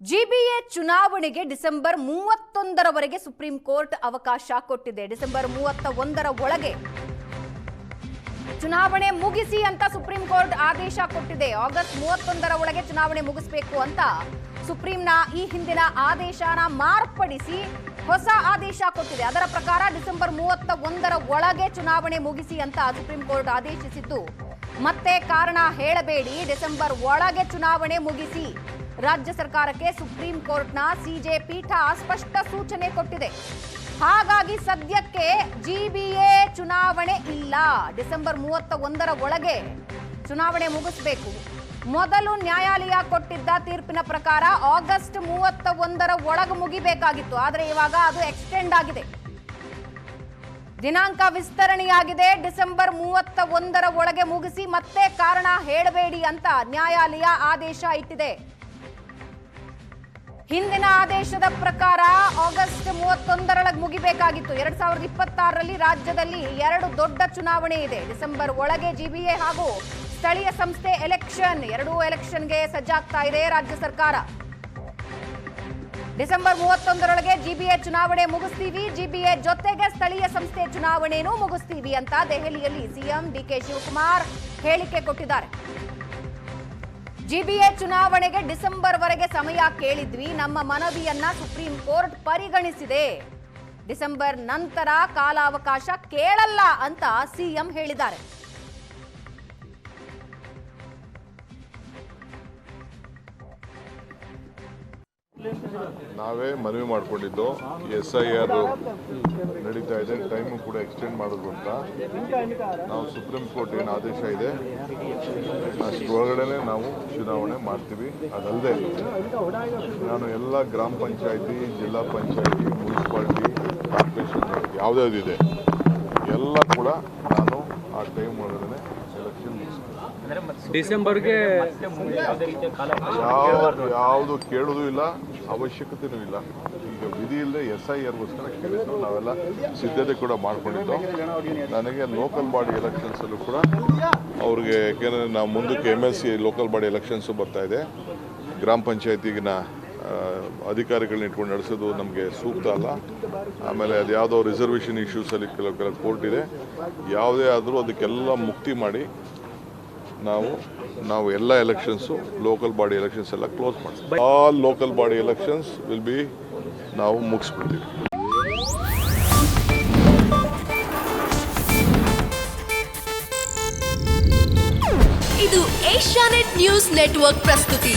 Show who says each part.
Speaker 1: GBA ಚುನಾವಣೆಗೆ December 31ರವರೆಗೆ supreme court ಅವಕಾಶ ಕೊಟ್ಟಿದೆ. ಡಿಸೆಂಬರ್ 31ರ ಒಳಗೆ ಚುನಾವಣೆ ಮುಗಿಸಿ ಅಂತ ಸುಪ್ರೀಂ ಕೋರ್ಟ್ ಆದೇಶ ಕೊಟ್ಟಿದೆ. ಆಗಸ್ಟ್ 31ರ ಒಳಗೆ ಚುನಾವಣೆ ಮುಗಿಸಬೇಕು ಅಂತ ಸುಪ್ರೀಂನ ಈ ಹಿಂದಿನ ಆದೇಶನ ಮಾರ್ಪಡಿಸಿ ಹೊಸ ಆದೇಶ ಕೊಟ್ಟಿದೆ. ಅದರ ಪ್ರಕಾರ ಡಿಸೆಂಬರ್ 31ರ ಒಳಗೆ ಚುನಾವಣೆ ಮುಗಿಸಿ ಅಂತ ಸುಪ್ರೀಂ ಕೋರ್ಟ್ ಆದೇಶಿಸಿದ್ದು, ಮತ್ತೆ ಕಾರಣ ಹೇಳಬೇಡಿ, ಡಿಸೆಂಬರ್ ಒಳಗೆ ಚುನಾವಣೆ ಮುಗಿಸಿ. ರಾಜ್ಯ ಸರ್ಕಾರಕ್ಕೆ ಸುಪ್ರೀಂ ಕೋರ್ಟ್ನ ಸಿಜೆ ಪೀಠ ಸ್ಪಷ್ಟ ಸೂಚನೆ ಕೊಟ್ಟಿದೆ. ಹಾಗಾಗಿ ಸದ್ಯಕ್ಕೆ ಜಿಬಿಎ ಚುನಾವಣೆ ಇಲ್ಲ. ಡಿಸೆಂಬರ್ 31ರ ಒಳಗೆ ಚುನಾವಣೆ ಮುಗಿಸಬೇಕು. ಮೊದಲು ನ್ಯಾಯಾಲಯ ಕೊಟ್ಟಿದ್ದ ತೀರ್ಪಿನ ಪ್ರಕಾರ ಆಗಸ್ಟ್ 31ರ ಒಳಗೆ ಮುಗಿಬೇಕಾಗಿತ್ತು. ಆದರೆ ಇವಾಗ ಅದು ಎಕ್ಸ್ಟೆಂಡ್ ಆಗಿದೆ, ದಿನಾಂಕ ವಿಸ್ತರಣೆಯಾಗಿದೆ. ಡಿಸೆಂಬರ್ 31ರ ಒಳಗೆ ಮುಗಿಸಿ, ಮತ್ತೆ ಕಾರಣ ಹೇಳಬೇಡಿ ಅಂತ ನ್ಯಾಯಾಲಯ ಆದೇಶ ಇಟ್ಟಿದೆ. ಹಿಂದಿನ ಆದೇಶದ ಪ್ರಕಾರ ಆಗಸ್ಟ್ 31ರೊಳಗೆ ಮುಗಿಬೇಕಾಗಿತ್ತು. 2026ರಲ್ಲಿ ರಾಜ್ಯದಲ್ಲಿ 2 ದೊಡ್ಡ ಚುನಾವಣೆ ಇದೆ. ಡಿಸೆಂಬರ್ ಒಳಗೆ ಜಿಬಿಎ ಹಾಗೂ ಸ್ಥಳೀಯ ಸಂಸ್ಥೆ ಎಲೆಕ್ಷನ್, 2 ಎಲೆಕ್ಷನ್ಗೆ ಸಜ್ಜಾಗ್ತಾ ಇದೆ ರಾಜ್ಯ ಸರ್ಕಾರ. ಡಿಸೆಂಬರ್ 31ರೊಳಗೆ ಜಿಬಿಎ ಚುನಾವಣೆ ಮುಗಿಸ್ತೀವಿ, ಜಿಬಿಎ ಜೊತೆಗೆ ಸ್ಥಳೀಯ ಸಂಸ್ಥೆ ಚುನಾವಣೆನೂ ಮುಗಿಸ್ತೀವಿ ಅಂತ ದೆಹಲಿಯಲ್ಲಿ ಸಿಎಂ ಡಿಕೆ ಶಿವಕುಮಾರ್ ಹೇಳಿಕೆ ಕೊಟ್ಟಿದ್ದಾರೆ. ಜಿಬಿಎ ಚುನಾವಣೆಗೆ ಡಿಸೆಂಬರ್ ವರೆಗೆ ಸಮಯ ಕೇಳಿದ್ವಿ, ನಮ್ಮ ಮನವಿಯನ್ನ ಸುಪ್ರೀಂ ಕೋರ್ಟ್ ಪರಿಗಣಿಸಿದೆ. ಡಿಸೆಂಬರ್ ನಂತರ ಕಾಲಾವಕಾಶ ಕೇಳಲ್ಲ ಅಂತ ಸಿಎಂ ಹೇಳಿದ್ದಾರೆ.
Speaker 2: ನಾವೇ ಮನವಿ ಮಾಡಿಕೊಂಡಿದ್ದು SIR ನಡೀತಾ ಇದೆ, ಟೈಮು ಕೂಡ ಎಕ್ಸ್ಟೆಂಡ್ ಮಾಡೋದು ಅಂತ. ನಾವು ಸುಪ್ರೀಂ ಕೋರ್ಟ್ ಏನು ಆದೇಶ ಇದೆ ಅಷ್ಟರೊಳಗಡೆ ನಾವು ಚುನಾವಣೆ ಮಾಡ್ತೀವಿ. ಅದಲ್ಲದೆ ನಾನು ಎಲ್ಲ ಗ್ರಾಮ ಪಂಚಾಯತಿ, ಜಿಲ್ಲಾ ಪಂಚಾಯತಿ, ಮುನ್ಸಿಪಾಲಿಟಿ, ಕಾರ್ಪೊರೇಷನ್ ಯಾವುದ್ಯಾವುದಿದೆ ಎಲ್ಲ ಕೂಡ ನಾನು ಆ ಟೈಮ್ ಒಳಗಡೆ ಎಲೆಕ್ಷನ್
Speaker 3: ಡಿಸೆಂಬರ್ಗೆ
Speaker 2: ಯಾವುದು ಕೇಳೋದು ಇಲ್ಲ, ಅವಶ್ಯಕತೆನೂ ಇಲ್ಲ. ಈಗ ವಿಧಿ ಇಲ್ಲದೆ SIRಗೋಸ್ಕರ ಕೇಳಿದ್ದು, ನಾವೆಲ್ಲ ಸಿದ್ಧತೆ ಕೂಡ ಮಾಡ್ಕೊಂಡಿದ್ದು. ನನಗೆ ಲೋಕಲ್ ಬಾಡಿ ಎಲೆಕ್ಷನ್ಸಲ್ಲೂ ಕೂಡ ಅವ್ರಿಗೆ, ಯಾಕೆಂದರೆ ನಾವು ಮುಂದಕ್ಕೆ MLC ಲೋಕಲ್ ಬಾಡಿ ಎಲೆಕ್ಷನ್ಸು ಬರ್ತಾ ಇದೆ. ಗ್ರಾಮ ಪಂಚಾಯತಿಗಿನ ಅಧಿಕಾರಿಗಳನ್ನ ಇಟ್ಕೊಂಡು ನಡೆಸೋದು ನಮಗೆ ಸೂಕ್ತ ಅಲ್ಲ. ಆಮೇಲೆ ಅದು ಯಾವುದೋ ರಿಸರ್ವೇಷನ್ ಇಶ್ಯೂಸಲ್ಲಿ ಕೆಲವು ಕೋರ್ಟ್ ಇದೆ. ಯಾವುದೇ ಆದರೂ ಅದಕ್ಕೆಲ್ಲ ಮುಕ್ತಿ ಮಾಡಿ ನಾವು ಎಲ್ಲ ಎಲೆಕ್ಷನ್ಸು, ಲೋಕಲ್ ಬಾಡಿ ಎಲೆಕ್ಷನ್ಸ್ ಎಲ್ಲ ಕ್ಲೋಸ್ ಮಾಡ್ತೀವಿ. All local body elections will be ನಾವು ಮುಗಿಸ್ಬಿಡ್ತೀವಿ.
Speaker 4: ಇದು ಏಷ್ಯಾನೆಟ್ ನ್ಯೂಸ್ ನೆಟ್ವರ್ಕ್ ಪ್ರಸ್ತುತಿ.